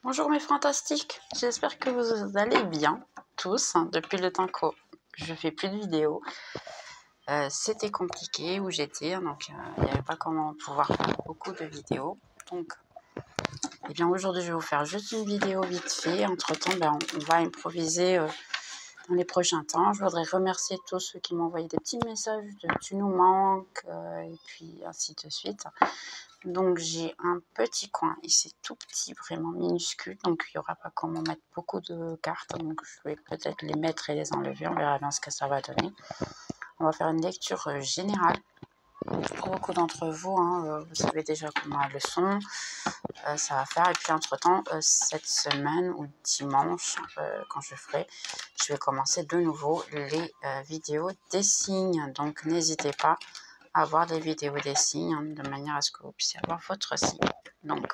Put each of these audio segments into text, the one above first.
Bonjour mes fantastiques, j'espère que vous allez bien tous, depuis le temps que je fais plus de vidéos. C'était compliqué où j'étais, donc il n'y avait pas comment pouvoir faire beaucoup de vidéos. Donc, eh bien aujourd'hui je vais vous faire juste une vidéo vite fait. Entre temps, on va improviser dans les prochains temps. Je voudrais remercier tous ceux qui m'ont envoyé des petits messages de tu nous manques et puis ainsi de suite. Donc j'ai un petit coin et c'est tout petit, vraiment minuscule, donc il n'y aura pas comment mettre beaucoup de cartes, donc je vais peut-être les mettre et les enlever, on verra bien ce que ça va donner. On va faire une lecture générale. Pour beaucoup d'entre vous, vous savez déjà comment la leçon ça va faire. Et puis entre-temps, cette semaine ou dimanche, quand je ferai, je vais commencer de nouveau les vidéos des signes. Donc n'hésitez pas à voir des vidéos des signes de manière à ce que vous puissiez avoir votre signe. Donc,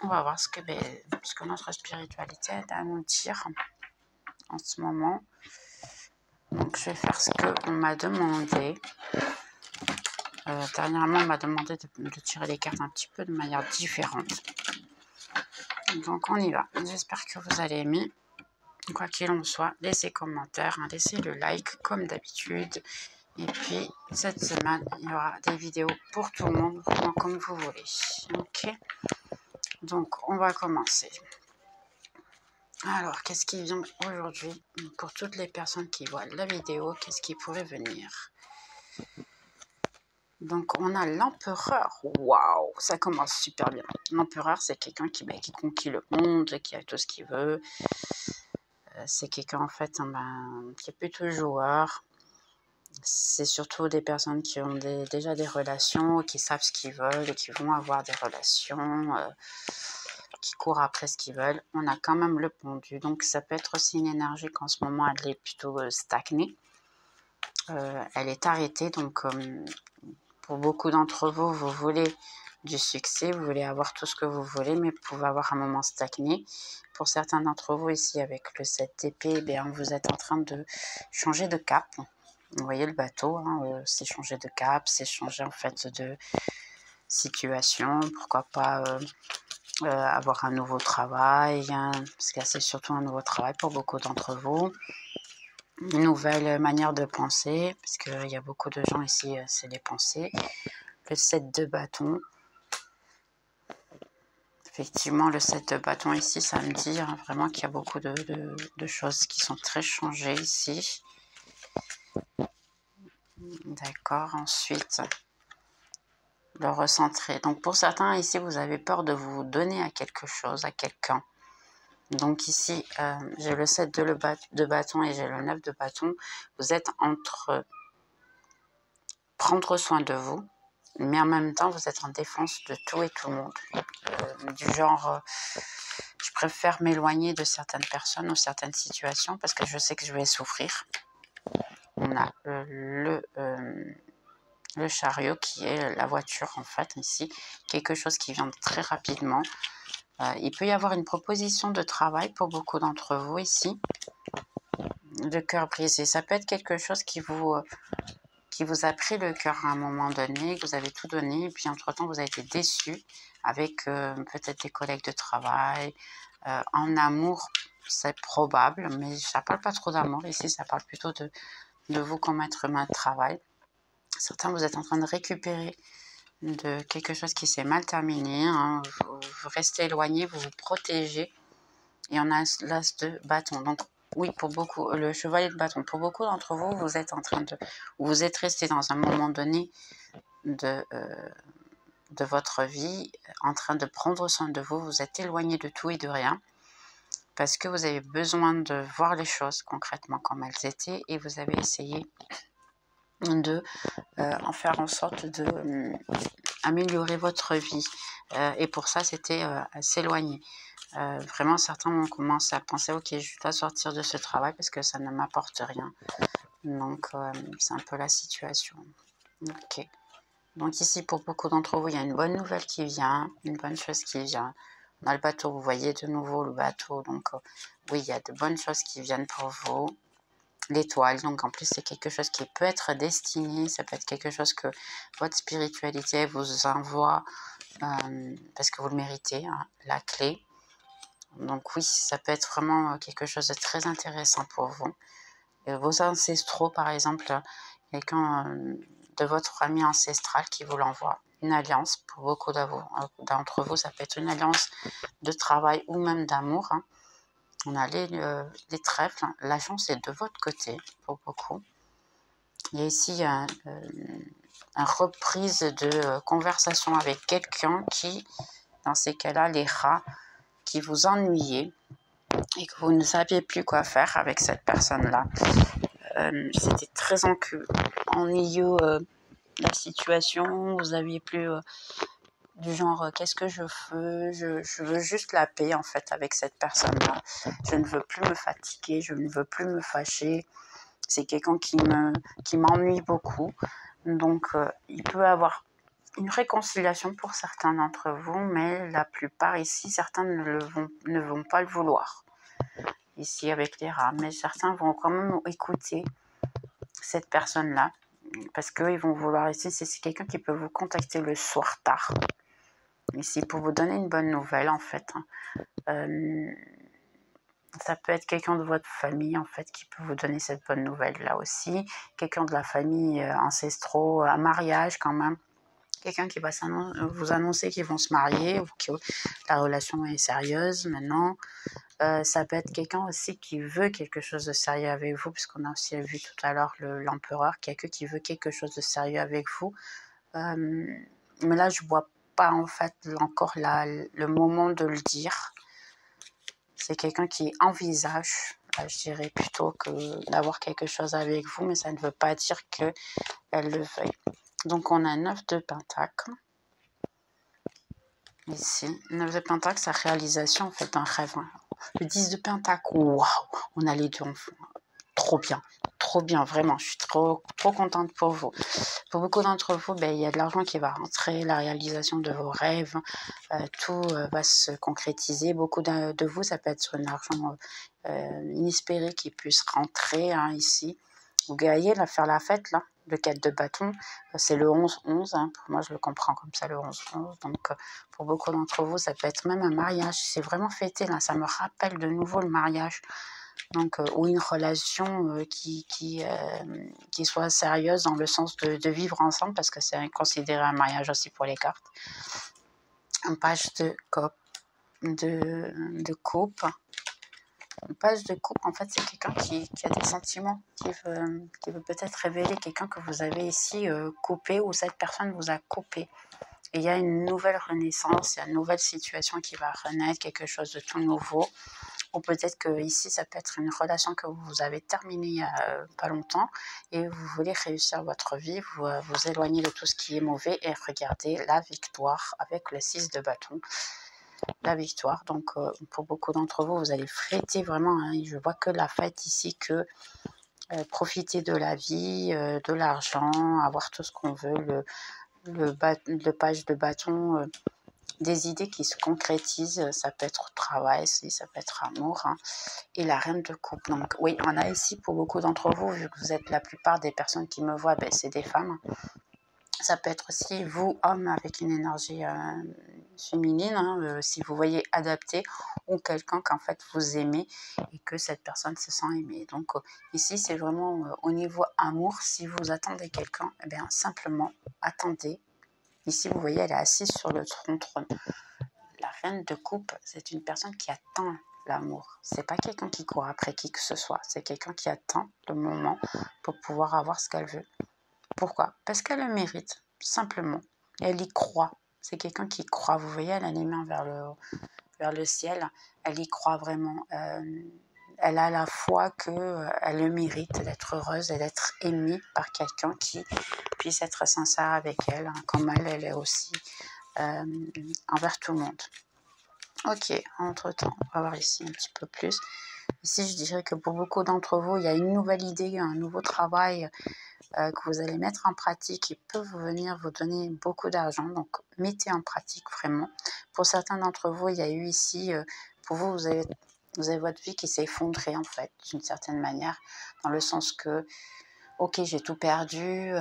on va voir ce que notre spiritualité a à nous dire en ce moment. Donc, je vais faire ce qu'on m'a demandé. Dernièrement, on m'a demandé de tirer les cartes un petit peu de manière différente. Donc, on y va. J'espère que vous allez aimer. Quoi qu'il en soit, laissez commentaires, laissez le like comme d'habitude. Et puis, cette semaine, il y aura des vidéos pour tout le monde, vraiment comme vous voulez. Ok? Donc, on va commencer. Alors, qu'est-ce qui vient aujourd'hui pour toutes les personnes qui voient la vidéo? Qu'est-ce qui pourrait venir? Donc, on a l'empereur. Waouh, ça commence super bien. L'empereur, c'est quelqu'un qui conquit le monde, qui a tout ce qu'il veut. C'est quelqu'un, en fait, qui est plutôt joueur. C'est surtout des personnes qui ont déjà des relations, qui savent ce qu'ils veulent et qui vont avoir des relations, qui courent après ce qu'ils veulent. On a quand même le pendu, donc ça peut être aussi une énergie qu'en ce moment elle est plutôt stagnée. Elle est arrêtée, donc pour beaucoup d'entre vous, vous voulez du succès, vous voulez avoir tout ce que vous voulez, mais vous pouvez avoir un moment stagné. Pour certains d'entre vous ici avec le 7 d'épée, vous êtes en train de changer de cap. Vous voyez le bateau, c'est changer de cap, c'est changer en fait de situation. Pourquoi pas avoir un nouveau travail, parce que là c'est surtout un nouveau travail pour beaucoup d'entre vous. Une nouvelle manière de penser, parce qu'il y a beaucoup de gens ici, c'est les pensées. Le 7 de bâton. Effectivement, le 7 de bâton ici, ça me dit vraiment qu'il y a beaucoup de choses qui sont très changées ici. D'accord, ensuite, le recentrer. Donc pour certains ici, vous avez peur de vous donner à quelque chose, à quelqu'un. Donc ici, j'ai le 7 de bâton et j'ai le 9 de bâton. Vous êtes entre prendre soin de vous, mais en même temps, vous êtes en défense de tout et tout le monde. Du genre, je préfère m'éloigner de certaines personnes ou certaines situations parce que je sais que je vais souffrir. On a le chariot qui est la voiture en fait ici, quelque chose qui vient très rapidement. Il peut y avoir une proposition de travail pour beaucoup d'entre vous ici, de cœur brisé. Ça peut être quelque chose qui vous a pris le cœur à un moment donné, que vous avez tout donné, et puis entre-temps vous avez été déçu avec peut-être des collègues de travail. En amour, c'est probable, mais ça parle pas trop d'amour ici, ça parle plutôt de vous comme être humain de travail. Certains, vous êtes en train de récupérer de quelque chose qui s'est mal terminé, vous restez éloigné, vous vous protégez, et on a l'as de bâton. Donc oui, pour beaucoup, le chevalier de bâton, pour beaucoup d'entre vous, vous êtes en train de, vous êtes resté dans un moment donné de votre vie, en train de prendre soin de vous, vous êtes éloigné de tout et de rien, parce que vous avez besoin de voir les choses concrètement comme elles étaient, et vous avez essayé de en faire en sorte de améliorer votre vie. Et pour ça, c'était s'éloigner. Vraiment, certains ont commencé à penser, ok, je dois sortir de ce travail parce que ça ne m'apporte rien. Donc, c'est un peu la situation. Ok. Donc ici, pour beaucoup d'entre vous, il y a une bonne nouvelle qui vient, une bonne chose qui vient. On a le bateau, vous voyez de nouveau le bateau. Donc, oui, il y a de bonnes choses qui viennent pour vous. L'étoile, donc en plus c'est quelque chose qui peut être destiné, ça peut être quelque chose que votre spiritualité vous envoie parce que vous le méritez, la clé. Donc oui, ça peut être vraiment quelque chose de très intéressant pour vous. Vos ancestraux, par exemple, quelqu'un de votre famille ancestrale qui vous l'envoie. Une alliance, pour beaucoup d'entre vous, ça peut être une alliance de travail ou même d'amour. Hein. On a les trèfles, la chance est de votre côté, pour beaucoup. Il y a ici une reprise de conversation avec quelqu'un qui, dans ces cas-là, les rats, qui vous ennuyaient et que vous ne saviez plus quoi faire avec cette personne-là. C'était très ennuyeux la situation, vous aviez plus du genre qu'est-ce que je veux, je veux juste la paix en fait avec cette personne-là. Je ne veux plus me fatiguer, je ne veux plus me fâcher. C'est quelqu'un qui m'ennuie beaucoup. Donc il peut avoir une réconciliation pour certains d'entre vous, mais la plupart ici, certains ne vont pas le vouloir. Ici avec les rats, mais certains vont quand même écouter cette personne-là, parce qu'ils vont vouloir, ici c'est quelqu'un qui peut vous contacter le soir tard, ici pour vous donner une bonne nouvelle en fait. Ça peut être quelqu'un de votre famille en fait qui peut vous donner cette bonne nouvelle là aussi, quelqu'un de la famille ancestraux, un mariage quand même, quelqu'un qui va vous annoncer qu'ils vont se marier ou que la relation est sérieuse maintenant. Ça peut être quelqu'un aussi qui veut quelque chose de sérieux avec vous, puisqu'on a aussi vu tout à l'heure l'empereur, quelqu'un qui veut quelque chose de sérieux avec vous. Mais là, je ne vois pas en fait encore le moment de le dire. C'est quelqu'un qui envisage, je dirais plutôt que d'avoir quelque chose avec vous, mais ça ne veut pas dire qu'elle le veuille. Donc on a 9 de Pentacle. Ici, 9 de Pentacle, sa réalisation en fait d'un rêve. Le 10 de Pentacle, waouh, on a les deux enfants. Trop bien, vraiment. Je suis trop contente pour vous. Pour beaucoup d'entre vous, il y a de l'argent qui va rentrer, la réalisation de vos rêves, tout va se concrétiser. Beaucoup de vous, ça peut être sur un argent inespéré qui puisse rentrer ici. Vous gagnez, faire la fête, là. Le 4 de bâton, c'est le 11-11. Hein. Pour moi, je le comprends comme ça, le 11-11. Donc, pour beaucoup d'entre vous, ça peut être même un mariage. C'est vraiment fêté, là. Ça me rappelle de nouveau le mariage. Donc, ou une relation qui soit sérieuse dans le sens de vivre ensemble, parce que c'est considéré un mariage aussi pour les cartes. Un page de coupe. Une page de coupe, en fait, c'est quelqu'un qui a des sentiments, qui veut peut-être révéler quelqu'un que vous avez ici coupé, ou cette personne vous a coupé. Et il y a une nouvelle renaissance, il y a une nouvelle situation qui va renaître, quelque chose de tout nouveau. Ou peut-être que ici, ça peut être une relation que vous avez terminée il n'y a pas longtemps et vous voulez réussir votre vie, vous éloigner de tout ce qui est mauvais et regarder la victoire avec le 6 de bâton. La victoire, donc pour beaucoup d'entre vous, vous allez fêter vraiment, hein, je vois que la fête ici, que profiter de la vie, de l'argent, avoir tout ce qu'on veut, le page de bâton, des idées qui se concrétisent, ça peut être travail, ça peut être amour, hein, et la reine de coupe. Donc oui, on a ici pour beaucoup d'entre vous, vu que vous êtes la plupart des personnes qui me voient, c'est des femmes. Ça peut être aussi vous, homme, avec une énergie féminine, hein, si vous voyez adapté, ou quelqu'un qu'en fait vous aimez et que cette personne se sent aimée. Donc ici, c'est vraiment au niveau amour, si vous attendez quelqu'un, eh bien simplement attendez. Ici, vous voyez, elle est assise sur le trône. La reine de coupe, c'est une personne qui attend l'amour. C'est pas quelqu'un qui court après qui que ce soit. C'est quelqu'un qui attend le moment pour pouvoir avoir ce qu'elle veut. Pourquoi? Parce qu'elle le mérite, simplement. Elle y croit. C'est quelqu'un qui croit. Vous voyez, elle a les mains vers le ciel. Elle y croit vraiment. Elle a la foi qu'elle le mérite d'être heureuse et d'être aimée par quelqu'un qui puisse être sincère avec elle, hein, comme elle est aussi envers tout le monde. Ok, entre-temps, on va voir ici un petit peu plus. Ici, je dirais que pour beaucoup d'entre vous, il y a une nouvelle idée, un nouveau travail que vous allez mettre en pratique et peut venir vous donner beaucoup d'argent. Donc, mettez en pratique vraiment. Pour certains d'entre vous, il y a eu ici, pour vous, vous avez votre vie qui s'est effondrée en fait, d'une certaine manière, dans le sens que, ok, j'ai tout perdu,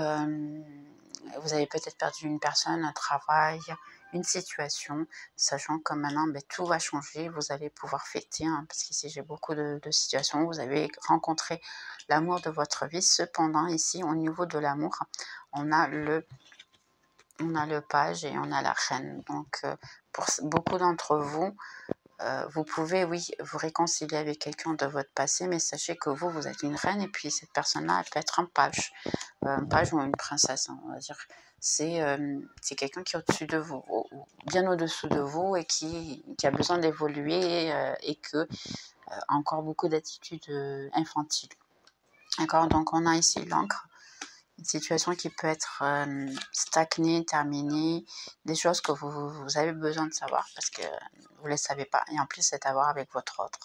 vous avez peut-être perdu une personne, un travail, une situation, sachant que maintenant, tout va changer, vous allez pouvoir fêter, hein, parce qu'ici, j'ai beaucoup de situations où vous avez rencontré l'amour de votre vie. Cependant, ici, au niveau de l'amour, on a le page et on a la reine. Donc, pour beaucoup d'entre vous, vous pouvez, oui, vous réconcilier avec quelqu'un de votre passé, mais sachez que vous êtes une reine et puis cette personne-là, elle peut être un page ou une princesse, hein, on va dire. C'est quelqu'un qui est au-dessus de vous, bien au-dessous de vous et qui a besoin d'évoluer et que encore beaucoup d'attitudes infantiles. D'accord, donc on a ici l'encre. Une situation qui peut être stagnée, terminée, des choses que vous avez besoin de savoir parce que vous ne les savez pas. Et en plus, c'est à voir avec votre autre.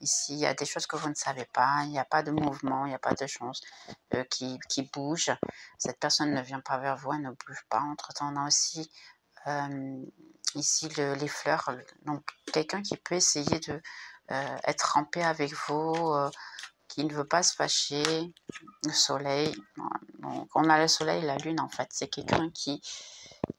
Ici, il y a des choses que vous ne savez pas, il n'y a pas de mouvement, il n'y a pas de choses qui bougent. Cette personne ne vient pas vers vous, elle ne bouge pas. Entre-temps, on a aussi ici les fleurs. Donc, quelqu'un qui peut essayer de être en paix avec vous, qui ne veut pas se fâcher. Le soleil, donc on a le soleil et la lune en fait, c'est quelqu'un qui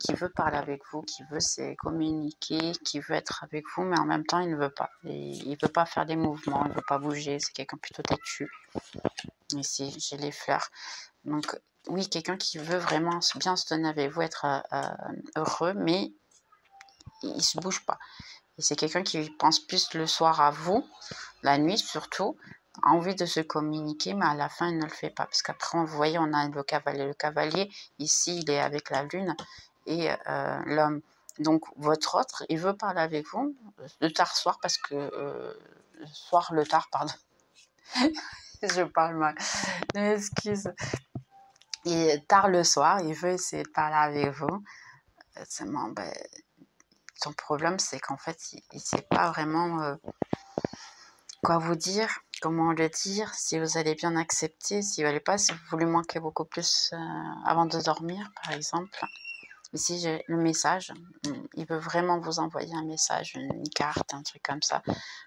veut parler avec vous, qui veut communiquer, qui veut être avec vous, mais en même temps il ne veut pas, il ne veut pas faire des mouvements, il ne veut pas bouger, c'est quelqu'un plutôt têtu. Ici j'ai les fleurs, donc oui, quelqu'un qui veut vraiment bien se tenir avec vous, être heureux, mais il ne se bouge pas. Et c'est quelqu'un qui pense plus le soir à vous, la nuit surtout, a envie de se communiquer, mais à la fin, il ne le fait pas. Parce qu'après, vous voyez, on a le cavalier. Le cavalier, ici, il est avec la lune et l'homme. Donc, votre autre, il veut parler avec vous le tard soir, parce que... le tard, pardon. Je parle mal. Excuse. Et tard le soir, il veut essayer de parler avec vous. Seulement, son problème, c'est qu'en fait, il ne sait pas vraiment quoi vous dire, comment le dire, si vous allez bien accepter, si vous n'allez pas, si vous lui manquez beaucoup plus avant de dormir, par exemple. Ici, j'ai le message. Il veut vraiment vous envoyer un message, une carte, un truc comme ça,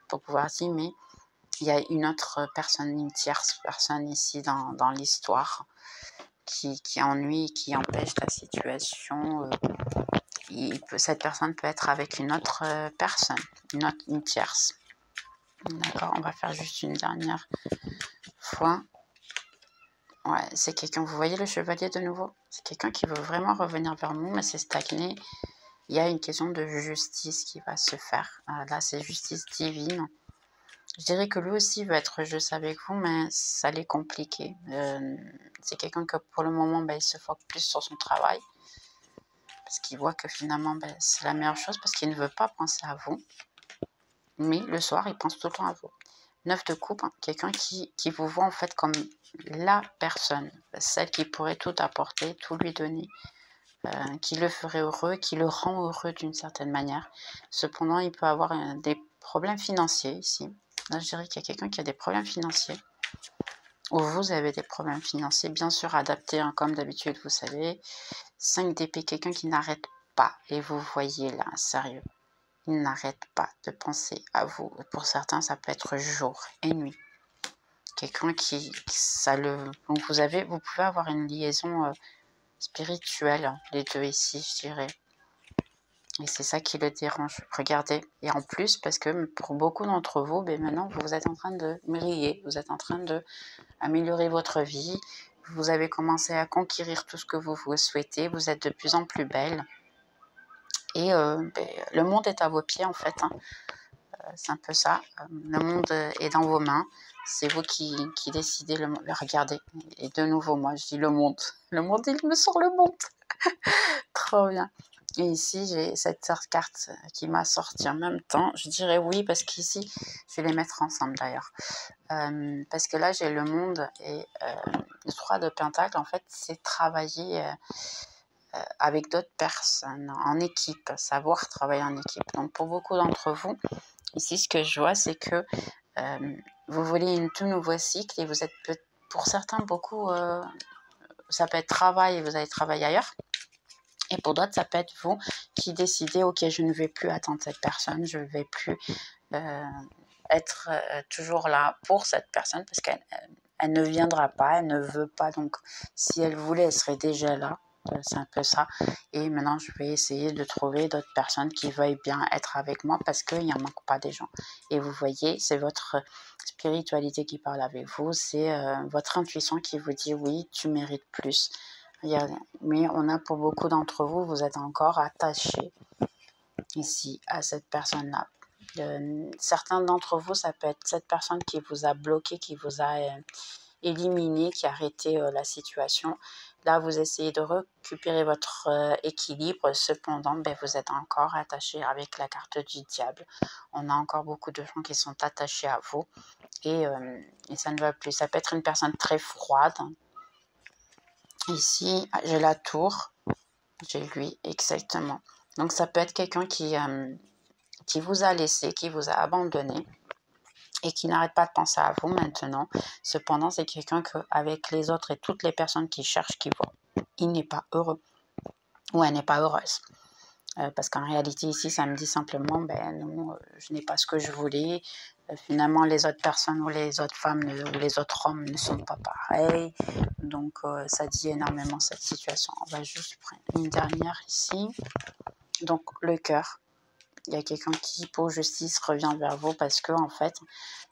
pour pouvoir dire, mais il y a une autre personne, une tierce personne ici dans l'histoire qui ennuie, qui empêche la situation. Cette personne peut être avec une autre personne, une tierce. D'accord, on va faire juste une dernière fois. Ouais, c'est quelqu'un, vous voyez le chevalier de nouveau? C'est quelqu'un qui veut vraiment revenir vers nous, mais c'est stagné. Il y a une question de justice qui va se faire. Là, c'est justice divine. Je dirais que lui aussi veut être juste avec vous, mais ça l'est compliqué. C'est quelqu'un que pour le moment, il se focus plus sur son travail. Parce qu'il voit que finalement, c'est la meilleure chose, parce qu'il ne veut pas penser à vous. Mais le soir, il pense tout le temps à vous. 9 de coupe, hein, quelqu'un qui vous voit en fait comme la personne, celle qui pourrait tout apporter, tout lui donner, qui le ferait heureux, qui le rend heureux d'une certaine manière. Cependant, il peut avoir des problèmes financiers ici. Là, je dirais qu'il y a quelqu'un qui a des problèmes financiers, ou vous avez des problèmes financiers, bien sûr adaptés, hein, comme d'habitude, vous savez. 5 d'épée, quelqu'un qui n'arrête pas, et vous voyez là, sérieux. Il n'arrête pas de penser à vous. Pour certains, ça peut être jour et nuit. Quelqu'un donc vous pouvez avoir une liaison spirituelle, les deux ici, je dirais. Et c'est ça qui le dérange. Regardez. Et en plus, parce que pour beaucoup d'entre vous, maintenant, vous êtes en train de briller. Vous êtes en train d'améliorer votre vie. Vous avez commencé à conquérir tout ce que vous souhaitez. Vous êtes de plus en plus belle. Et le monde est à vos pieds, en fait. Hein. C'est un peu ça. Le monde est dans vos mains. C'est vous qui décidez le regarder. Et de nouveau, moi, je dis le monde. Le monde, il me sort le monde. Trop bien. Et ici, j'ai cette carte qui m'a sorti en même temps. Je dirais oui, parce qu'ici, je vais les mettre ensemble d'ailleurs. Parce que là, j'ai le monde et le 3 de Pentacle, en fait, c'est travailler avec d'autres personnes, en équipe, savoir travailler en équipe. Donc, pour beaucoup d'entre vous, ici, ce que je vois, c'est que vous voulez un tout nouveau cycle et vous êtes, pour certains, beaucoup, ça peut être travail et vous allez travailler ailleurs. Et pour d'autres, ça peut être vous qui décidez, ok, je ne vais plus attendre cette personne, je ne vais plus être toujours là pour cette personne parce qu'elle ne viendra pas, elle ne veut pas. Donc, si elle voulait, elle serait déjà là. c'est un peu ça. Et maintenant, je vais essayer de trouver d'autres personnes qui veuillent bien être avec moi parce qu'il n'y en manque pas des gens. Et vous voyez, c'est votre spiritualité qui parle avec vous, c'est votre intuition qui vous dit oui, tu mérites plus. Mais on a pour beaucoup d'entre vous, vous êtes encore attachés ici à cette personne-là. Certains d'entre vous, ça peut être cette personne qui vous a bloqué, qui vous a éliminé, qui a arrêté la situation. Là, vous essayez de récupérer votre équilibre. Cependant, vous êtes encore attaché avec la carte du diable. On a encore beaucoup de gens qui sont attachés à vous et ça ne va plus. Ça peut être une personne très froide. Ici, j'ai la tour. J'ai lui, exactement. Donc, ça peut être quelqu'un qui vous a laissé, qui vous a abandonné et qui n'arrête pas de penser à vous maintenant. Cependant, c'est quelqu'un qu'avec les autres et toutes les personnes qui cherchent, qui voient, il n'est pas heureux ou elle n'est pas heureuse. Parce qu'en réalité, ici, ça me dit simplement, non, je n'ai pas ce que je voulais. Finalement, les autres personnes ou les autres femmes ou les autres hommes ne sont pas pareils. Donc, ça dit énormément cette situation. On va juste prendre une dernière ici. Donc, le cœur. Il y a quelqu'un qui, pour justice, revient vers vous parce que, en fait,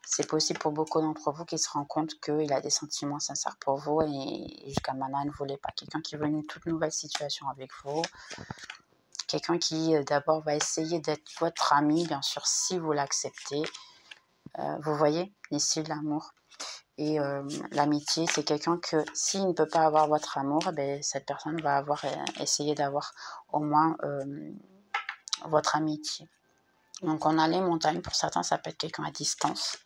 c'est possible pour beaucoup d'entre vous qui se rendent compte qu'il a des sentiments sincères pour vous et jusqu'à maintenant, il ne voulait pas. Quelqu'un qui veut une toute nouvelle situation avec vous. Quelqu'un qui, d'abord, va essayer d'être votre ami, bien sûr, si vous l'acceptez. Vous voyez, ici, l'amour. Et l'amitié, c'est quelqu'un que, s'il ne peut pas avoir votre amour, cette personne va essayer d'avoir au moins votre amitié. Donc, on a les montagnes. Pour certains, ça peut être quelqu'un à distance.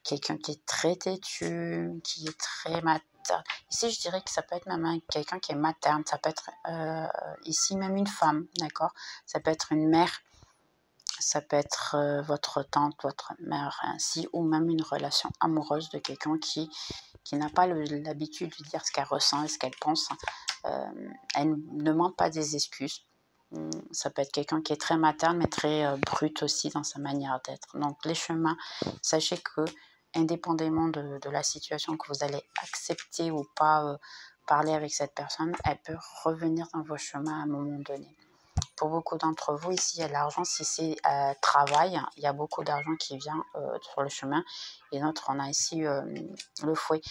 Quelqu'un qui est très têtu, qui est très materne. Ici, je dirais que ça peut être même quelqu'un qui est materne. Ça peut être ici même une femme, d'accord? Ça peut être une mère. Ça peut être votre tante, votre mère, ainsi, ou même une relation amoureuse de quelqu'un qui n'a pas l'habitude de dire ce qu'elle ressent et ce qu'elle pense. Elle ne demande pas des excuses. Ça peut être quelqu'un qui est très materne, mais très brut aussi dans sa manière d'être. Donc, les chemins, sachez que, indépendamment de la situation que vous allez accepter ou pas parler avec cette personne, elle peut revenir dans vos chemins à un moment donné. Pour beaucoup d'entre vous, ici, il y a de l'argent. Si c'est travail, il y a beaucoup d'argent qui vient sur le chemin. Et notre, on a ici le fouet.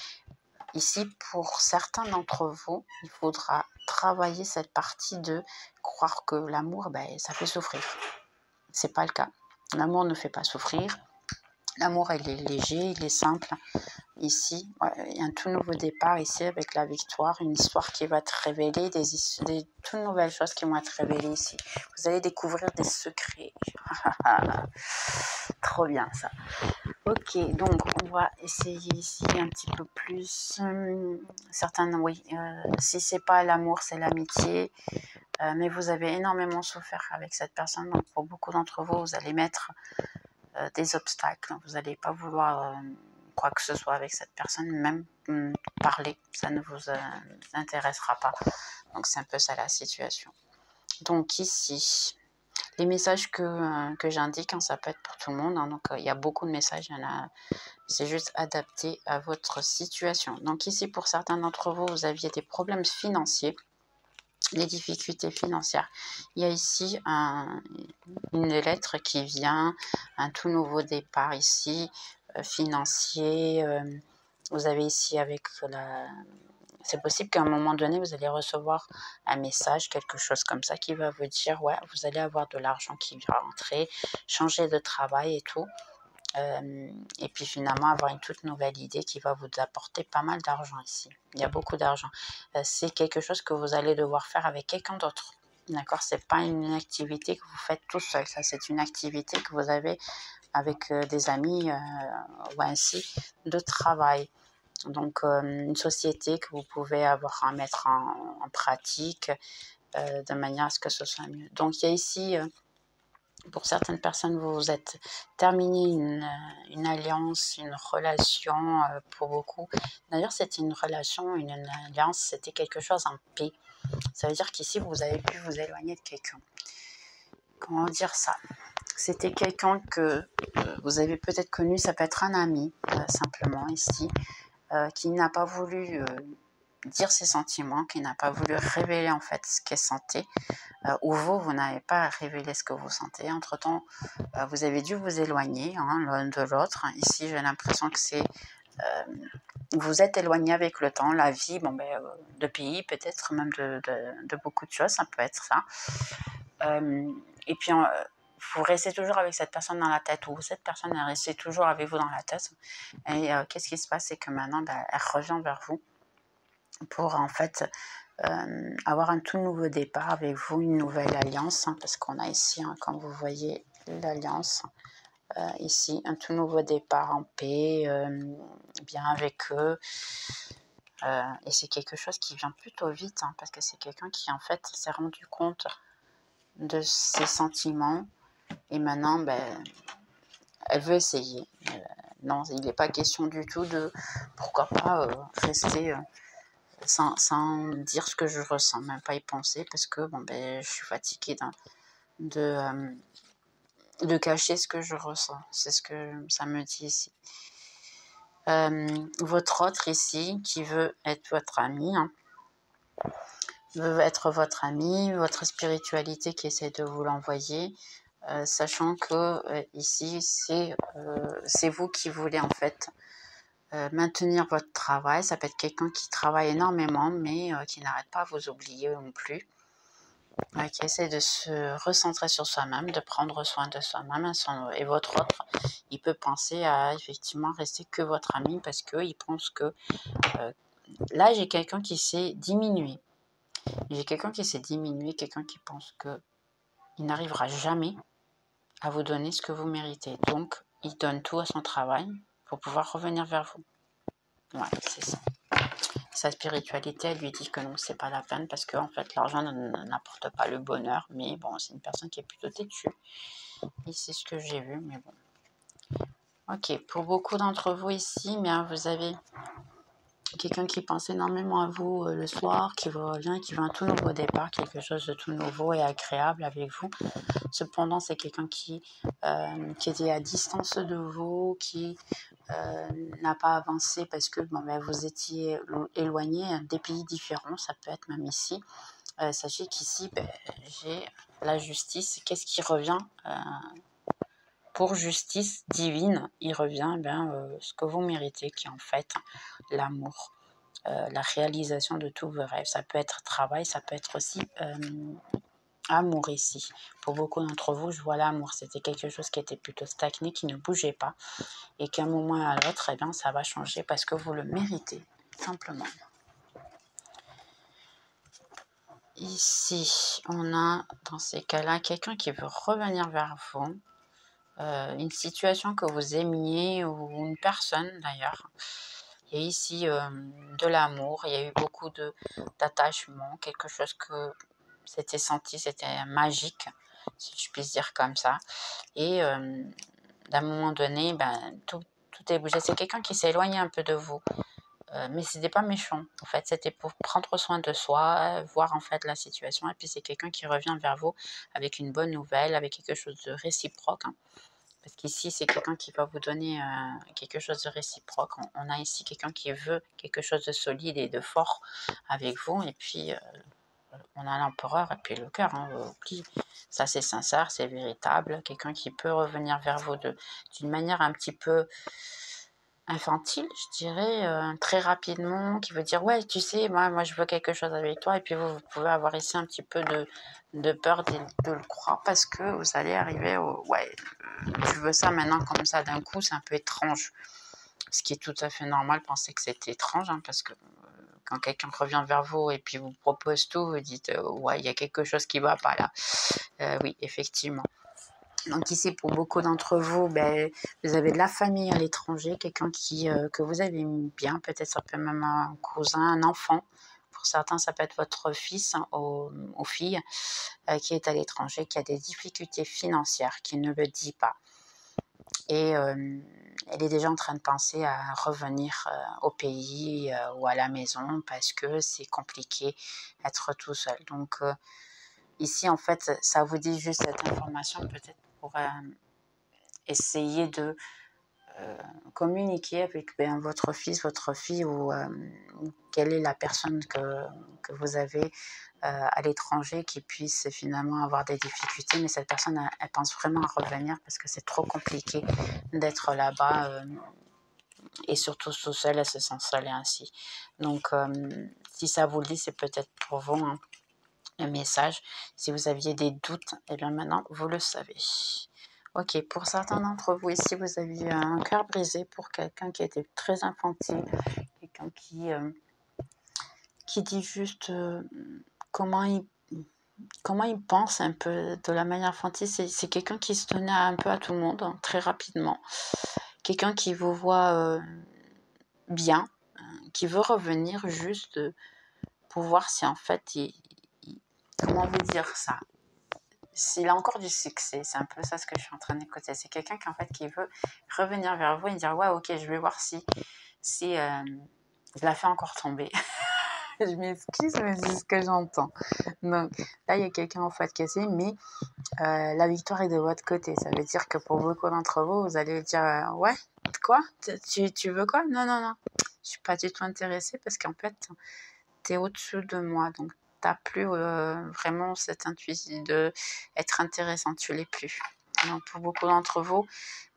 Ici, pour certains d'entre vous, il faudra travailler cette partie de croire que l'amour, ça fait souffrir. C'est pas le cas. L'amour ne fait pas souffrir. L'amour, il est léger, il est simple. Ici, il y a un tout nouveau départ ici avec la victoire, une histoire qui va te révéler, des toutes nouvelles choses qui vont être révélées ici. Vous allez découvrir des secrets. Trop bien ça. Ok, donc on va essayer ici un petit peu plus. Certains, oui, si c'est pas l'amour, c'est l'amitié. Mais vous avez énormément souffert avec cette personne. Donc pour beaucoup d'entre vous, vous allez mettre des obstacles. Vous n'allez pas vouloir quoi que ce soit avec cette personne, même parler, ça ne vous intéressera pas. Donc c'est un peu ça la situation. Donc ici, les messages que j'indique, ça peut être pour tout le monde. Donc il y a beaucoup de messages, c'est juste adapté à votre situation. Donc ici, pour certains d'entre vous, vous aviez des problèmes financiers, les difficultés financières. Il y a ici une lettre qui vient, un tout nouveau départ ici, financier. Vous avez ici avec c'est possible qu'à un moment donné, vous allez recevoir un message, quelque chose comme ça, qui va vous dire, ouais, vous allez avoir de l'argent qui va rentrer, changer de travail et tout. Et puis finalement avoir une toute nouvelle idée qui va vous apporter pas mal d'argent ici. Il y a beaucoup d'argent. C'est quelque chose que vous allez devoir faire avec quelqu'un d'autre. D'accord? C'est pas une activité que vous faites tout seul. Ça, c'est une activité que vous avez avec des amis ou ainsi de travail. Donc, une société que vous pouvez avoir à mettre en pratique de manière à ce que ce soit mieux. Donc, il y a ici... pour certaines personnes, vous êtes terminé une alliance, une relation pour beaucoup. D'ailleurs, c'était une relation, une alliance, c'était quelque chose en paix. Ça veut dire qu'ici, vous avez pu vous éloigner de quelqu'un. Comment dire ça? C'était quelqu'un que vous avez peut-être connu, ça peut être un ami, simplement ici, qui n'a pas voulu dire ses sentiments, qui n'a pas voulu révéler en fait ce qu'elle sentait, ou vous n'avez pas révélé ce que vous sentez. Entre-temps, vous avez dû vous éloigner l'un de l'autre. Ici, j'ai l'impression que c'est... vous êtes éloigné avec le temps, la vie, de pays, peut-être même de beaucoup de choses, ça peut être ça. Et puis, vous restez toujours avec cette personne dans la tête, ou cette personne elle reste toujours avec vous dans la tête. Et qu'est-ce qui se passe, c'est que maintenant, elle revient vers vous pour en fait avoir un tout nouveau départ avec vous, une nouvelle alliance, parce qu'on a ici, comme vous voyez, l'alliance. Ici, un tout nouveau départ en paix, bien avec eux. Et c'est quelque chose qui vient plutôt vite, parce que c'est quelqu'un qui en fait s'est rendu compte de ses sentiments et maintenant elle veut essayer. Non, il n'est pas question du tout de pourquoi pas rester sans dire ce que je ressens, même pas y penser, parce que je suis fatiguée de cacher ce que je ressens. C'est ce que ça me dit ici. Votre autre ici, qui veut être votre ami, veut être votre ami, votre spiritualité qui essaie de vous l'envoyer, sachant que ici, c'est vous qui voulez en fait maintenir votre travail. Ça peut être quelqu'un qui travaille énormément, mais qui n'arrête pas à vous oublier non plus. Qui essaie de se recentrer sur soi-même, de prendre soin de soi-même. Et votre autre, il peut penser à effectivement rester que votre ami parce qu'il pense que... là, j'ai quelqu'un qui s'est diminué. J'ai quelqu'un qui s'est diminué, quelqu'un qui pense qu'il n'arrivera jamais à vous donner ce que vous méritez. Donc, il donne tout à son travail pour pouvoir revenir vers vous. Ouais, c'est ça. Sa spiritualité, elle lui dit que non, c'est pas la peine parce que en fait, l'argent n'apporte pas le bonheur. Mais bon, c'est une personne qui est plutôt têtue. Et c'est ce que j'ai vu, mais bon. Ok, pour beaucoup d'entre vous ici, bien, vous avez quelqu'un qui pense énormément à vous le soir, qui vous revient, qui veut un tout nouveau départ, quelque chose de tout nouveau et agréable avec vous. Cependant, c'est quelqu'un qui était à distance de vous, qui n'a pas avancé parce que vous étiez éloigné des pays différents, ça peut être même ici. Sachez qu'ici, j'ai la justice. Qu'est-ce qui revient pour justice divine? Il revient ce que vous méritez, qui est en fait l'amour, la réalisation de tous vos rêves. Ça peut être travail, ça peut être aussi amour ici. Pour beaucoup d'entre vous, je vois l'amour. C'était quelque chose qui était plutôt stagné, qui ne bougeait pas, et qu'à un moment à l'autre, ça va changer parce que vous le méritez, simplement. Ici, on a, dans ces cas-là, quelqu'un qui veut revenir vers vous, une situation que vous aimiez, ou une personne d'ailleurs. Il y a ici de l'amour, il y a eu beaucoup d'attachement, quelque chose que c'était senti, c'était magique, si je puis dire comme ça. Et d'un moment donné, tout est bougé. C'est quelqu'un qui s'est éloigné un peu de vous. Mais c'était pas méchant, en fait, c'était pour prendre soin de soi, voir en fait la situation, et puis c'est quelqu'un qui revient vers vous avec une bonne nouvelle, avec quelque chose de réciproque, parce qu'ici c'est quelqu'un qui va vous donner quelque chose de réciproque. On a ici quelqu'un qui veut quelque chose de solide et de fort avec vous, et puis on a l'empereur et puis le cœur, oublie. Ça c'est sincère, c'est véritable, quelqu'un qui peut revenir vers vous d'une manière un petit peu infantile, je dirais, très rapidement, qui veut dire ouais, tu sais, moi je veux quelque chose avec toi, et puis vous pouvez avoir ici un petit peu de peur de le croire, parce que vous allez arriver au ouais, tu veux ça maintenant comme ça d'un coup, c'est un peu étrange, ce qui est tout à fait normal. Penser que c'est étrange, parce que quand quelqu'un revient vers vous et puis vous propose tout, vous dites ouais, il y a quelque chose qui va pas là. Oui, effectivement. Donc ici, pour beaucoup d'entre vous, vous avez de la famille à l'étranger, quelqu'un que vous avez bien, peut-être ça peut même un cousin, un enfant. Pour certains, ça peut être votre fils aux filles qui est à l'étranger, qui a des difficultés financières, qui ne le dit pas. Et elle est déjà en train de penser à revenir au pays ou à la maison parce que c'est compliqué d'être tout seul. Donc ici, en fait, ça vous dit juste cette information peut-être pour essayer de communiquer avec votre fils, votre fille ou quelle est la personne que vous avez à l'étranger qui puisse finalement avoir des difficultés, mais cette personne, elle pense vraiment à revenir parce que c'est trop compliqué d'être là-bas et surtout tout seul, elle se sent seule et ainsi. Donc, si ça vous le dit, c'est peut-être pour vous un message. Si vous aviez des doutes, et bien maintenant, vous le savez. Ok, pour certains d'entre vous ici, vous aviez un cœur brisé pour quelqu'un qui était très infantile, quelqu'un qui dit juste comment il pense un peu de la manière infantile. C'est quelqu'un qui se tenait un peu à tout le monde, hein, très rapidement. Quelqu'un qui vous voit bien, qui veut revenir juste pour voir si en fait, comment vous dire ça, s'il a encore du succès. C'est un peu ça ce que je suis en train d'écouter. C'est quelqu'un qui en fait qui veut revenir vers vous et dire ouais, ok, je vais voir si je la fais encore tomber. Je m'excuse, mais c'est ce que j'entends. Donc là, il y a quelqu'un en fait qui essaie, mais la victoire est de votre côté. Ça veut dire que pour beaucoup d'entre vous, vous allez dire ouais, quoi, tu veux quoi? Non, non, non, je suis pas du tout intéressée parce qu'en fait, tu es au-dessus de moi. Donc, tu n'as plus vraiment cette intuition d'être intéressant. Tu l'es plus. Donc, pour beaucoup d'entre vous,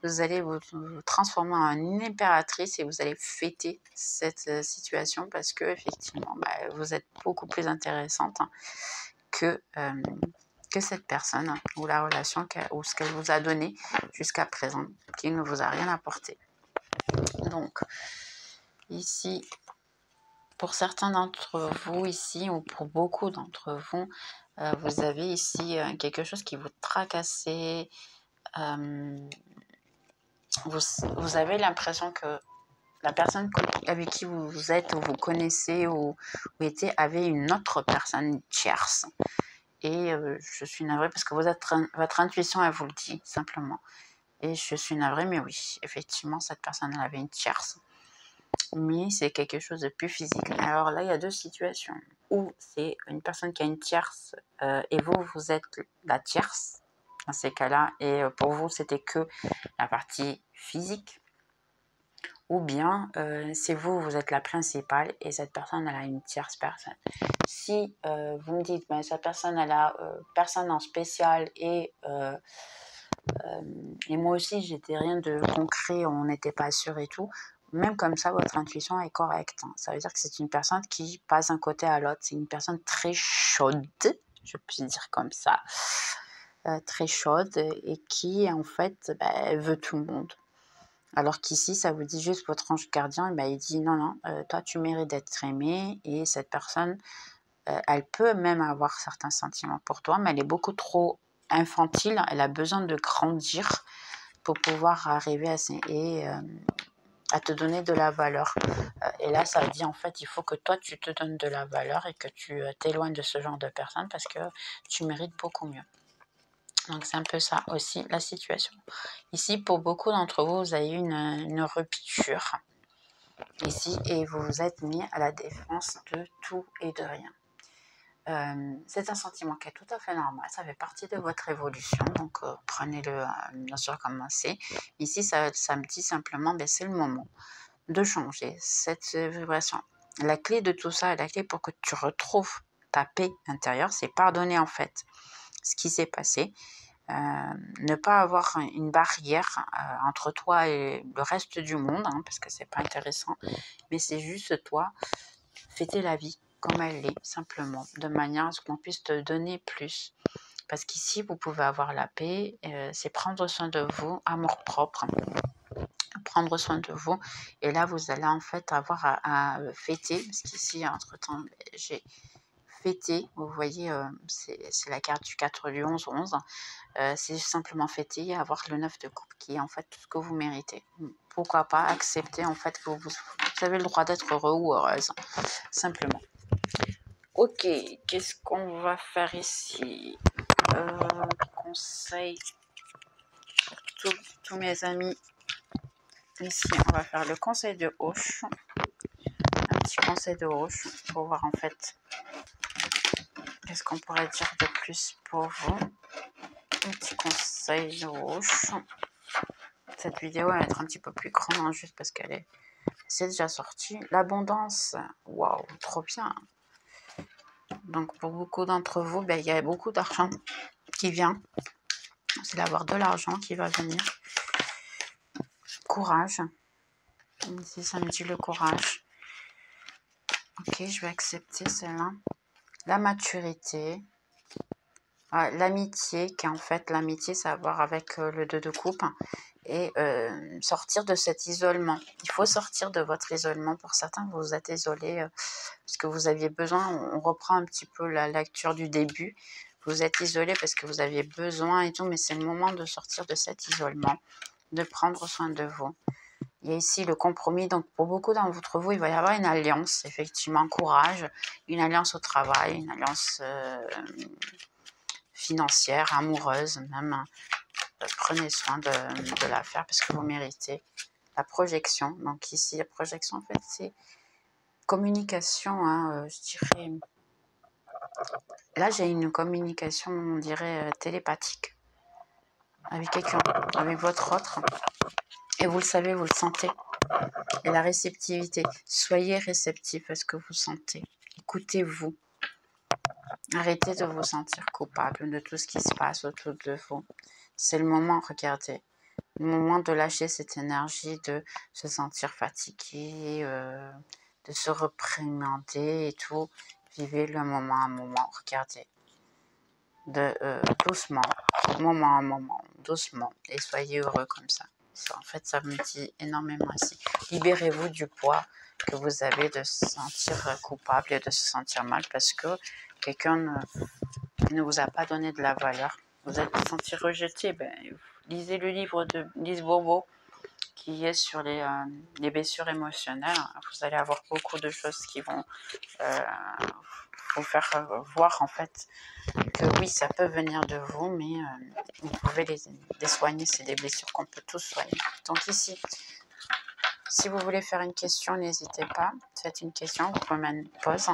vous allez vous transformer en une impératrice et vous allez fêter cette situation parce que effectivement, vous êtes beaucoup plus intéressante que cette personne ou la relation ou ce qu'elle vous a donné jusqu'à présent, qui ne vous a rien apporté. Donc, ici, pour certains d'entre vous ici, ou pour beaucoup d'entre vous, vous avez ici quelque chose qui vous tracasse. Vous avez l'impression que la personne avec qui vous êtes, ou vous connaissez, ou étiez, avait une autre personne tierce. Et je suis navrée parce que votre intuition, elle vous le dit simplement. Et je suis navrée, mais oui, effectivement, cette personne, elle avait une tierce. Mais c'est quelque chose de plus physique. Alors là, il y a deux situations. Où c'est une personne qui a une tierce et vous êtes la tierce, dans ces cas-là, et pour vous, c'était que la partie physique. Ou bien, c'est vous êtes la principale et cette personne, elle a une tierce personne. Si vous me dites, cette personne, elle a personne en spécial et moi aussi, j'étais rien de concret, on n'était pas sûr et tout, même comme ça, votre intuition est correcte. Hein. Ça veut dire que c'est une personne qui passe d'un côté à l'autre. C'est une personne très chaude, je puis dire comme ça, très chaude et qui, en fait, veut tout le monde. Alors qu'ici, ça vous dit juste votre ange gardien, il dit non, non, toi tu mérites d'être aimé et cette personne, elle peut même avoir certains sentiments pour toi, mais elle est beaucoup trop infantile, elle a besoin de grandir pour pouvoir arriver à te donner de la valeur. Et là, ça dit en fait, il faut que toi tu te donnes de la valeur et que tu t'éloignes de ce genre de personne parce que tu mérites beaucoup mieux. Donc, c'est un peu ça aussi, la situation. Ici, pour beaucoup d'entre vous, vous avez eu une rupture ici et vous vous êtes mis à la défense de tout et de rien. C'est un sentiment qui est tout à fait normal, ça fait partie de votre évolution, donc prenez-le bien sûr comme c'est. Ici, ça me dit simplement, c'est le moment de changer cette vibration. La clé de tout ça, la clé pour que tu retrouves ta paix intérieure, c'est pardonner en fait ce qui s'est passé. Ne pas avoir une barrière entre toi et le reste du monde, hein, parce que c'est pas intéressant, mais c'est juste toi, fêter la vie comme elle est, simplement, de manière à ce qu'on puisse te donner plus. Parce qu'ici, vous pouvez avoir la paix, c'est prendre soin de vous, amour propre, prendre soin de vous, et là, vous allez en fait avoir à fêter, parce qu'ici, entre-temps, j'ai fêté, vous voyez, c'est la carte du 4 du 11-11, c'est simplement fêter et avoir le 9 de coupe qui est en fait tout ce que vous méritez. Pourquoi pas accepter en fait que vous avez le droit d'être heureux ou heureuse, simplement. Ok, qu'est-ce qu'on va faire ici? Conseil pour tous mes amis. Ici, on va faire le conseil de Auch. Un petit conseil de Auch pour voir en fait qu'est-ce qu'on pourrait dire de plus pour vous. Un petit conseil de Auch. cette vidéo va être un petit peu plus grande, hein, juste parce c'est déjà sorti. L'abondance, waouh, trop bien. Donc pour beaucoup d'entre vous, ben, il y a beaucoup d'argent qui vient. C'est d'avoir de l'argent qui va venir. Courage. Ici, ça me dit le courage. Ok, je vais accepter celle-là. La maturité. L'amitié, qui en fait, l'amitié, ça a à voir avec le 2 de coupe. Et sortir de cet isolement. Il faut sortir de votre isolement. Pour certains, vous vous êtes isolé parce que vous aviez besoin, on reprend un petit peu la lecture du début. Vous êtes isolé parce que vous aviez besoin et tout, mais c'est le moment de sortir de cet isolement, de prendre soin de vous. Il y a ici le compromis, donc pour beaucoup d'entre vous, il va y avoir une alliance, effectivement, courage, une alliance au travail, une alliance financière, amoureuse, même. Prenez soin de la faire parce que vous méritez. La projection, donc ici, la projection, en fait, c'est communication, hein, je dirais. Là, j'ai une communication, on dirait, télépathique avec quelqu'un, avec votre autre. Et vous le savez, vous le sentez. Et la réceptivité. Soyez réceptif à ce que vous sentez. Écoutez-vous. Arrêtez de vous sentir coupable de tout ce qui se passe autour de vous. C'est le moment, regardez. Le moment de lâcher cette énergie, de se sentir fatigué, de se reprimander et tout. Vivez le moment à moment. Regardez. Doucement, moment à moment, doucement, et soyez heureux comme ça. En fait, ça me dit énormément ici. Libérez-vous du poids que vous avez de se sentir coupable et de se sentir mal parce que quelqu'un ne vous a pas donné de la valeur. Vous êtes senti rejeté. Ben, lisez le livre de Lise Bourbeau qui est sur les blessures émotionnelles. Vous allez avoir beaucoup de choses qui vont vous faire voir en fait que oui, ça peut venir de vous, mais vous pouvez les soigner. C'est des blessures qu'on peut tous soigner. Donc ici, si vous voulez faire une question, n'hésitez pas. Faites une question, vous pouvez mettre une pause.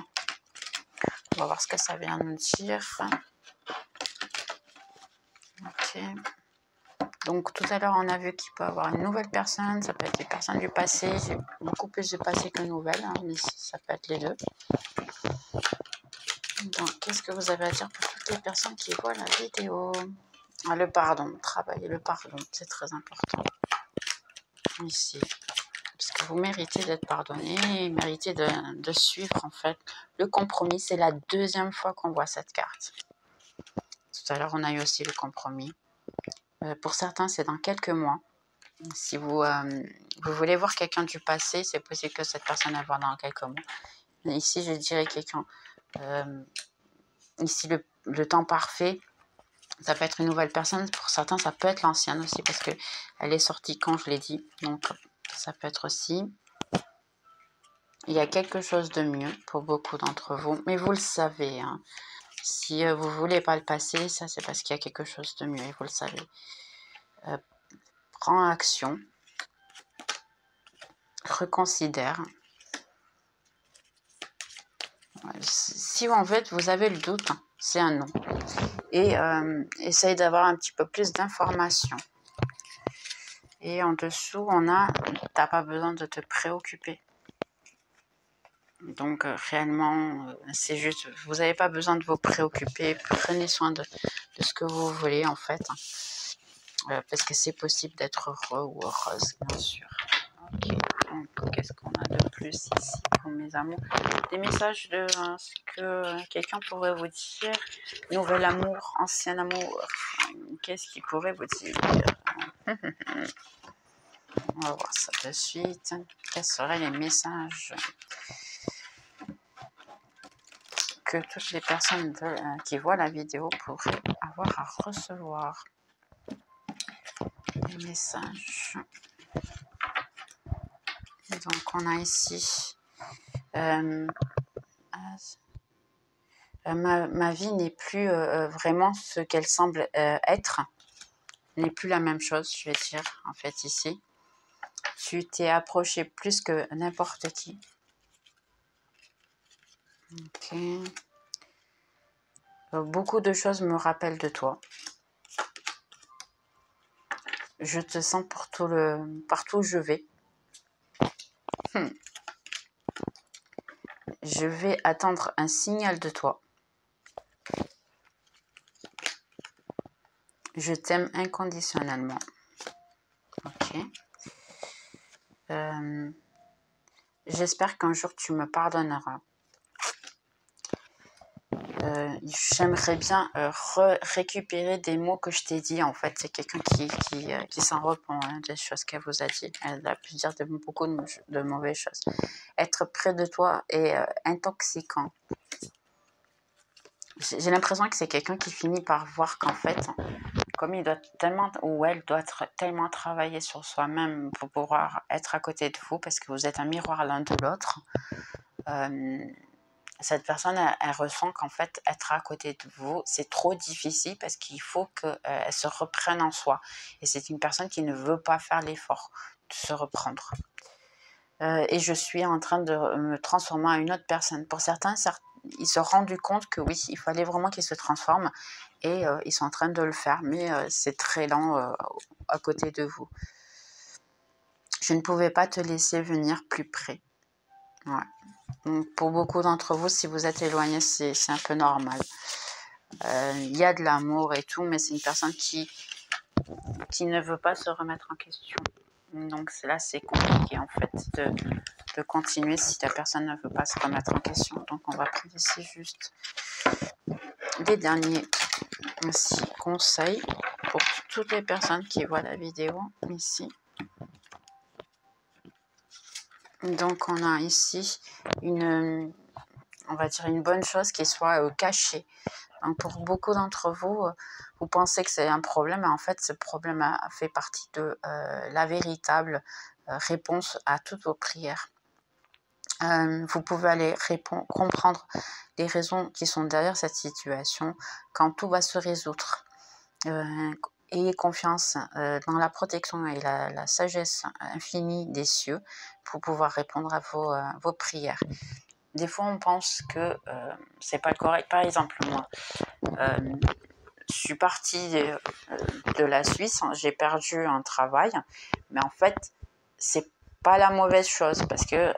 On va voir ce que ça vient nous dire. Ok. Donc tout à l'heure, on a vu qu'il peut y avoir une nouvelle personne. Ça peut être des personnes du passé. J'ai beaucoup plus de passé que nouvelles, hein, mais ça peut être les deux. Donc, qu'est-ce que vous avez à dire pour toutes les personnes qui voient la vidéo? Le pardon, travailler le pardon, c'est très important. Ici, parce que vous méritez d'être pardonné, méritez de suivre en fait le compromis. C'est la deuxième fois qu'on voit cette carte. Tout à l'heure, on a eu aussi le compromis. Pour certains, c'est dans quelques mois. Si vous voulez voir quelqu'un du passé, c'est possible que cette personne va voir dans quelques mois. Mais ici, je dirais quelqu'un... ici, le temps parfait, ça peut être une nouvelle personne. Pour certains, ça peut être l'ancienne aussi, parce qu'elle est sortie quand je l'ai dit. Donc, ça peut être aussi. Il y a quelque chose de mieux pour beaucoup d'entre vous. Mais vous le savez, hein. Si vous ne voulez pas le passer, ça c'est parce qu'il y a quelque chose de mieux, et vous le savez. Prends action. Reconsidère. Si en fait vous avez le doute, hein, c'est un non. Et essaye d'avoir un petit peu plus d'informations. Et en dessous, on a, t'as pas besoin de te préoccuper. Donc réellement, c'est juste, vous n'avez pas besoin de vous préoccuper. Prenez soin de ce que vous voulez en fait. Parce que c'est possible d'être heureux ou heureuse, bien sûr. Ok, donc qu'est-ce qu'on a de plus ici pour mes amours? Des messages de ce que quelqu'un pourrait vous dire. Nouvel amour, ancien amour. Qu'est-ce qu'il pourrait vous dire? On va voir ça de suite. Quels seraient les messages que toutes les personnes qui voient la vidéo pourraient avoir à recevoir? Les messages. Donc on a ici ma vie n'est plus vraiment ce qu'elle semble être, n'est plus la même chose, je vais dire en fait ici. Tu t'es approché plus que n'importe qui. Ok. Beaucoup de choses me rappellent de toi. Je te sens pour partout où je vais. Je vais attendre un signal de toi. Je t'aime inconditionnellement. Ok. J'espère qu'un jour tu me pardonneras. J'aimerais bien récupérer des mots que je t'ai dit. En fait, c'est quelqu'un qui s'en repent des choses qu'elle vous a dit. Elle a pu dire beaucoup de mauvaises choses. Être près de toi est intoxiquant. J'ai l'impression que c'est quelqu'un qui finit par voir qu'en fait, comme il doit tellement, ou elle doit tellement travailler sur soi-même pour pouvoir être à côté de vous, parce que vous êtes un miroir l'un de l'autre, cette personne, elle ressent qu'en fait, être à côté de vous, c'est trop difficile parce qu'il faut qu'elle se reprenne en soi. Et c'est une personne qui ne veut pas faire l'effort de se reprendre. Et je suis en train de me transformer en une autre personne. Pour certains, ils se sont rendus compte que oui, il fallait vraiment qu'ils se transforment et ils sont en train de le faire, mais c'est très lent à côté de vous. Je ne pouvais pas te laisser venir plus près. Ouais. Donc, pour beaucoup d'entre vous, si vous êtes éloigné, c'est un peu normal. Il y a de l'amour et tout, mais c'est une personne qui ne veut pas se remettre en question. Donc là, c'est compliqué en fait de continuer si la personne ne veut pas se remettre en question. Donc on va prendre ici juste des derniers conseils pour toutes les personnes qui voient la vidéo ici. Donc on a ici on va dire une bonne chose qui soit cachée. Donc pour beaucoup d'entre vous, vous pensez que c'est un problème, mais en fait ce problème fait partie de la véritable réponse à toutes vos prières. Vous pouvez aller comprendre les raisons qui sont derrière cette situation quand tout va se résoudre. Ayez confiance dans la protection et la sagesse infinie des cieux pour pouvoir répondre à vos prières. Des fois, on pense que c'est pas correct. Par exemple, moi, je suis partie de la Suisse, j'ai perdu un travail, mais en fait, c'est pas la mauvaise chose parce que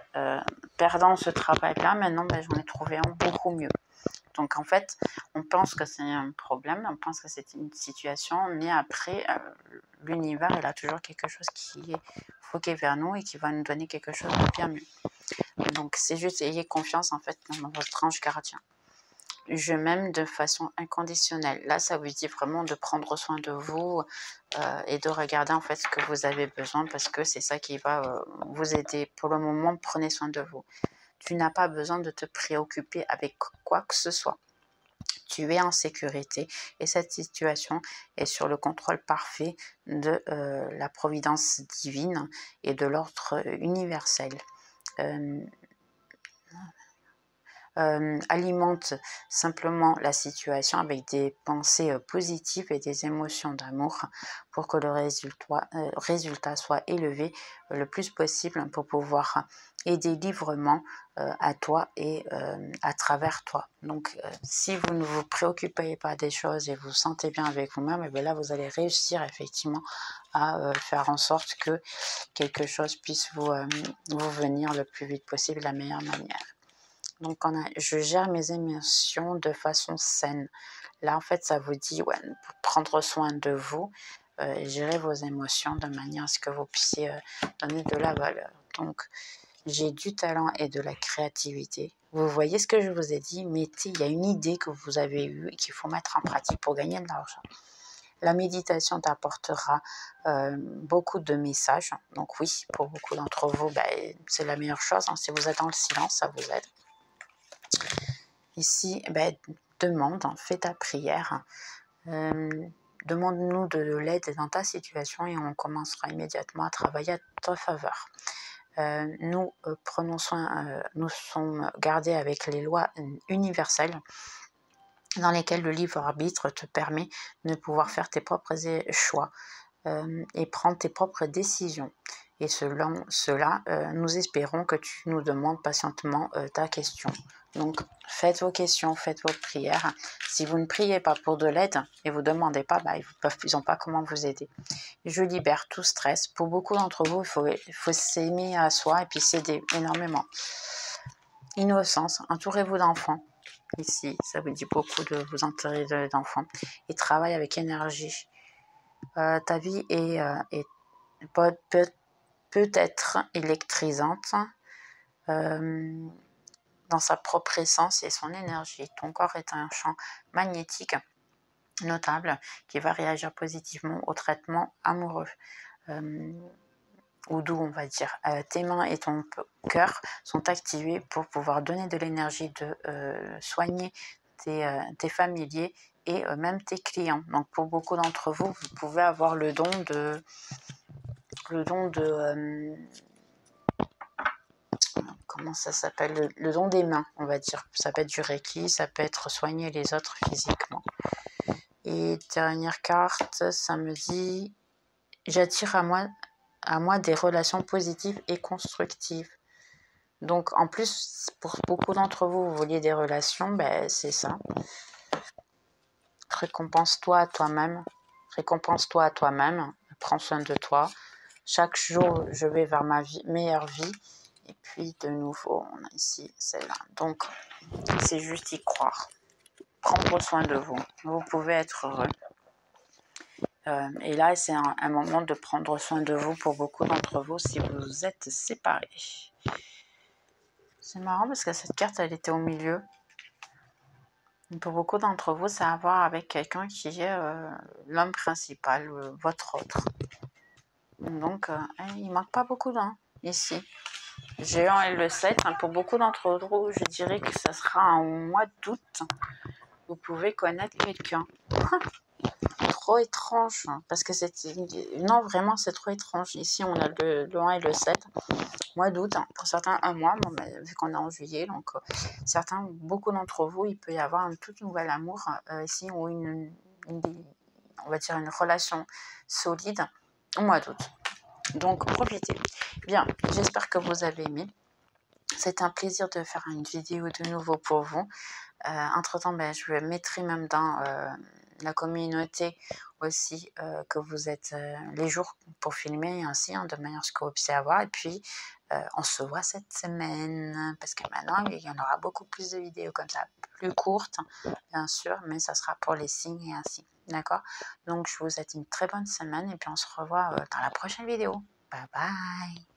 perdant ce travail-là, maintenant, j'en ai trouvé un beaucoup mieux. Donc en fait, on pense que c'est un problème, on pense que c'est une situation, mais après, l'univers, il a toujours quelque chose qui est foqué vers nous et qui va nous donner quelque chose de bien mieux. Donc c'est juste, ayez confiance en fait dans votre ange gardien. Je m'aime de façon inconditionnelle. Là, ça vous dit vraiment de prendre soin de vous et de regarder en fait ce que vous avez besoin parce que c'est ça qui va vous aider. Pour le moment, prenez soin de vous. Tu n'as pas besoin de te préoccuper avec quoi que ce soit. Tu es en sécurité et cette situation est sur le contrôle parfait de la providence divine et de l'ordre universel. Alimente simplement la situation avec des pensées positives et des émotions d'amour pour que le résultat soit élevé le plus possible pour pouvoir aider librement à toi et à travers toi. Donc si vous ne vous préoccupez pas des choses et vous vous sentez bien avec vous-même, et bien là vous allez réussir effectivement à faire en sorte que quelque chose puisse vous venir le plus vite possible de la meilleure manière. Donc, je gère mes émotions de façon saine. Là, en fait, ça vous dit pour prendre soin de vous, gérer vos émotions de manière à ce que vous puissiez donner de la valeur. Donc, j'ai du talent et de la créativité. Vous voyez ce que je vous ai dit, il y a une idée que vous avez eue et qu'il faut mettre en pratique pour gagner de l'argent. La méditation t'apportera beaucoup de messages. Donc oui, pour beaucoup d'entre vous, c'est la meilleure chose. Si vous êtes dans le silence, ça vous aide. Ici, demande, fais ta prière, demande-nous de l'aide dans ta situation et on commencera immédiatement à travailler à ta faveur. Nous prenons soin, nous sommes gardés avec les lois universelles dans lesquelles le libre arbitre te permet de pouvoir faire tes propres choix et prendre tes propres décisions. Et selon cela, nous espérons que tu nous demandes patientement ta question. Donc, faites vos questions, faites vos prières. Si vous ne priez pas pour de l'aide et vous ne demandez pas, bah, ils n'ont pas comment vous aider. Je libère tout stress. Pour beaucoup d'entre vous, il faut s'aimer à soi et puis s'aider énormément. Innocence, entourez-vous d'enfants. Ici, ça vous dit beaucoup de vous entourer d'enfants. Et travaille avec énergie. Ta vie peut être électrisante dans sa propre essence et son énergie. Ton corps est un champ magnétique notable qui va réagir positivement au traitement amoureux. Ou doux, on va dire. Tes mains et ton cœur sont activés pour pouvoir donner de l'énergie, de soigner tes familiers et même tes clients. Donc pour beaucoup d'entre vous, vous pouvez avoir le don de comment ça s'appelle, le don des mains, on va dire. Ça peut être du Reiki, ça peut être soigner les autres physiquement. Et dernière carte, ça me dit j'attire à moi des relations positives et constructives. Donc en plus, pour beaucoup d'entre vous, vous vouliez des relations, ben, c'est ça. Récompense-toi à toi-même. Récompense-toi à toi-même. Prends soin de toi. Chaque jour, je vais vers ma meilleure vie. Et puis, de nouveau, on a ici celle-là. Donc, c'est juste y croire. Prendre soin de vous. Vous pouvez être heureux. Et là, c'est un moment de prendre soin de vous pour beaucoup d'entre vous si vous êtes séparés. C'est marrant parce que cette carte, elle était au milieu. Pour beaucoup d'entre vous, ça a à voir avec quelqu'un qui est l'homme principal, votre autre. Donc, il ne manque pas beaucoup d'un ici. Géant et le 7, pour beaucoup d'entre vous, je dirais que ce sera en mois d'août. Vous pouvez connaître quelqu'un. Trop étrange, parce que c'est... Non, vraiment, c'est trop étrange. Ici, on a le 1 et le 7. Mois d'août, pour certains, un mois, bon, mais, vu qu'on est en juillet, donc beaucoup d'entre vous, il peut y avoir un tout nouvel amour ici, ou on va dire une relation solide au mois d'août. Donc, profitez. Bien, j'espère que vous avez aimé. C'est un plaisir de faire une vidéo de nouveau pour vous. Entre-temps, je mettrai même dans la communauté aussi que vous êtes les jours pour filmer ainsi, de manière à ce que vous puissiez avoir. Et puis, on se voit cette semaine parce que maintenant, il y en aura beaucoup plus de vidéos comme ça, plus courtes, bien sûr, mais ça sera pour les signes et ainsi. D'accord? Donc, je vous souhaite une très bonne semaine et puis on se revoit dans la prochaine vidéo. Bye bye!